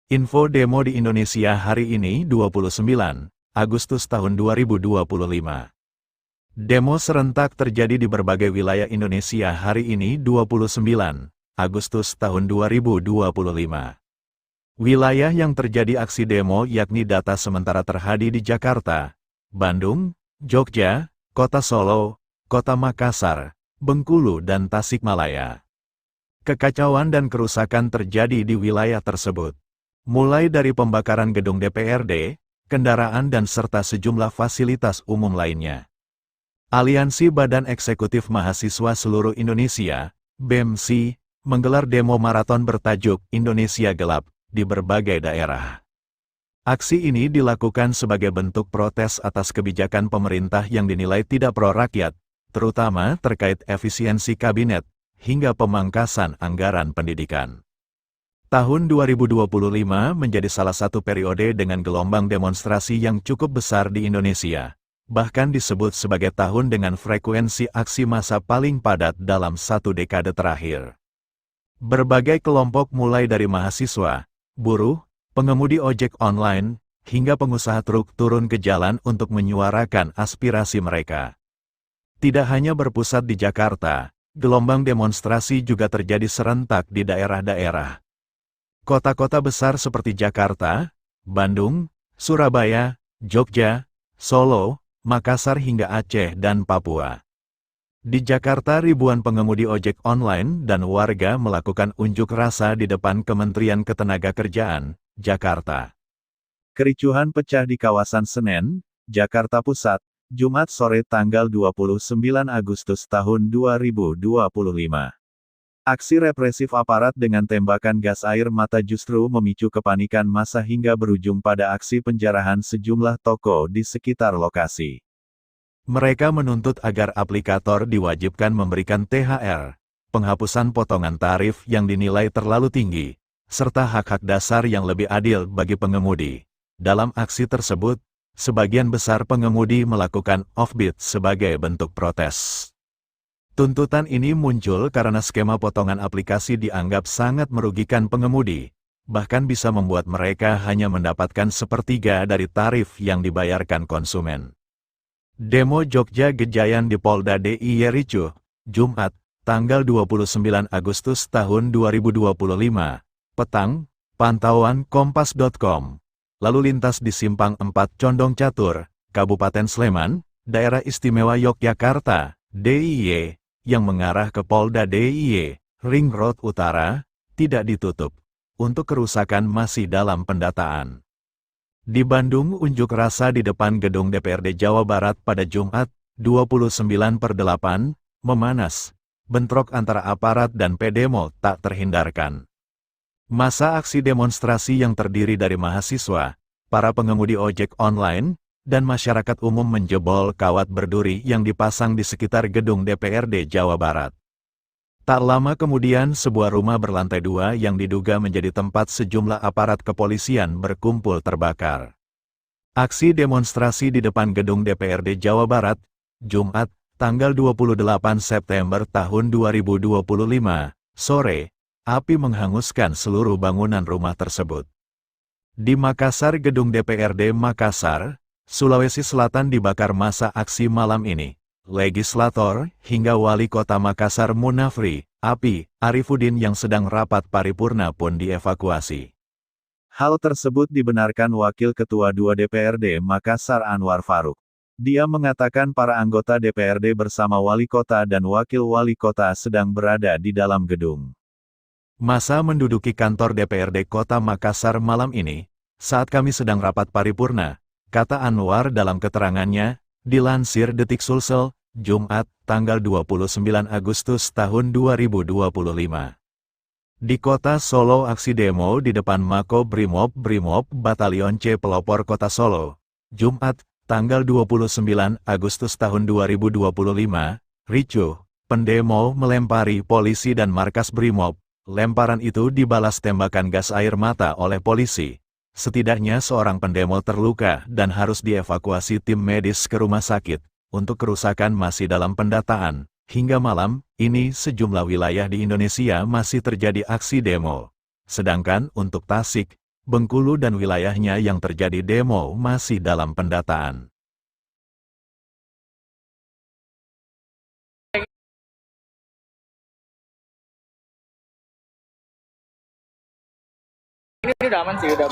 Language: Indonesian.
Info demo di Indonesia hari ini 29 Agustus tahun 2025. Demo serentak terjadi di berbagai wilayah Indonesia hari ini 29 Agustus tahun 2025. Wilayah yang terjadi aksi demo yakni data sementara terhadi di Jakarta, Bandung, Jogja, Kota Solo, Kota Makassar, Bengkulu dan Tasikmalaya. Kekacauan dan kerusakan terjadi di wilayah tersebut. Mulai dari pembakaran gedung DPRD, kendaraan dan serta sejumlah fasilitas umum lainnya. Aliansi Badan Eksekutif Mahasiswa Seluruh Indonesia, BEMSI, menggelar demo maraton bertajuk Indonesia Gelap di berbagai daerah. Aksi ini dilakukan sebagai bentuk protes atas kebijakan pemerintah yang dinilai tidak pro-rakyat, terutama terkait efisiensi kabinet, hingga pemangkasan anggaran pendidikan. Tahun 2025 menjadi salah satu periode dengan gelombang demonstrasi yang cukup besar di Indonesia, bahkan disebut sebagai tahun dengan frekuensi aksi massa paling padat dalam satu dekade terakhir. Berbagai kelompok mulai dari mahasiswa, buruh, pengemudi ojek online, hingga pengusaha truk turun ke jalan untuk menyuarakan aspirasi mereka. Tidak hanya berpusat di Jakarta, gelombang demonstrasi juga terjadi serentak di daerah-daerah. Kota-kota besar seperti Jakarta, Bandung, Surabaya, Jogja, Solo, Makassar hingga Aceh dan Papua. Di Jakarta ribuan pengemudi ojek online dan warga melakukan unjuk rasa di depan Kementerian Ketenagakerjaan, Jakarta. Kericuhan pecah di kawasan Senen, Jakarta Pusat, Jumat sore tanggal 29 Agustus tahun 2025. Aksi represif aparat dengan tembakan gas air mata justru memicu kepanikan massa hingga berujung pada aksi penjarahan sejumlah toko di sekitar lokasi. Mereka menuntut agar aplikator diwajibkan memberikan THR, penghapusan potongan tarif yang dinilai terlalu tinggi, serta hak-hak dasar yang lebih adil bagi pengemudi. Dalam aksi tersebut, sebagian besar pengemudi melakukan offbeat sebagai bentuk protes. Tuntutan ini muncul karena skema potongan aplikasi dianggap sangat merugikan pengemudi, bahkan bisa membuat mereka hanya mendapatkan sepertiga dari tarif yang dibayarkan konsumen. Demo Jogja Gejayan di Polda DIY ricuh, Jumat, tanggal 29 Agustus tahun 2025, petang, pantauan kompas.com. Lalu lintas di Simpang 4 Condong Catur, Kabupaten Sleman, Daerah Istimewa Yogyakarta, DIY, yang mengarah ke Polda DIY, Ring Road Utara, tidak ditutup. Untuk kerusakan masih dalam pendataan. Di Bandung unjuk rasa di depan gedung DPRD Jawa Barat pada Jumat, 29/8, memanas. Bentrok antara aparat dan pedemo tak terhindarkan. Masa aksi demonstrasi yang terdiri dari mahasiswa, para pengemudi ojek online, dan masyarakat umum menjebol kawat berduri yang dipasang di sekitar gedung DPRD Jawa Barat. Tak lama kemudian sebuah rumah berlantai 2 yang diduga menjadi tempat sejumlah aparat kepolisian berkumpul terbakar. Aksi demonstrasi di depan gedung DPRD Jawa Barat, Jumat, tanggal 28 September tahun 2025, sore, api menghanguskan seluruh bangunan rumah tersebut. Di Makassar, gedung DPRD Makassar, Sulawesi Selatan dibakar massa aksi malam ini. Legislator, hingga Wali Kota Makassar Munafri, Arifuddin yang sedang rapat paripurna pun dievakuasi. Hal tersebut dibenarkan Wakil Ketua 2 DPRD Makassar Anwar Faruk. Dia mengatakan para anggota DPRD bersama Wali Kota dan Wakil Wali Kota sedang berada di dalam gedung. Massa menduduki kantor DPRD Kota Makassar malam ini, saat kami sedang rapat paripurna, kata Anwar dalam keterangannya, dilansir Detik Sulsel, Jumat, tanggal 29 Agustus tahun 2025. Di Kota Solo aksi demo di depan Mako Brimob Batalion C Pelopor Kota Solo, Jumat, tanggal 29 Agustus tahun 2025, ricuh, pendemo melempari polisi dan markas Brimob. Lemparan itu dibalas tembakan gas air mata oleh polisi. Setidaknya seorang pendemo terluka dan harus dievakuasi tim medis ke rumah sakit. Untuk kerusakan masih dalam pendataan. Hingga malam ini sejumlah wilayah di Indonesia masih terjadi aksi demo. Sedangkan untuk Tasik, Bengkulu dan wilayahnya yang terjadi demo masih dalam pendataan. Ini udah aman sih, udah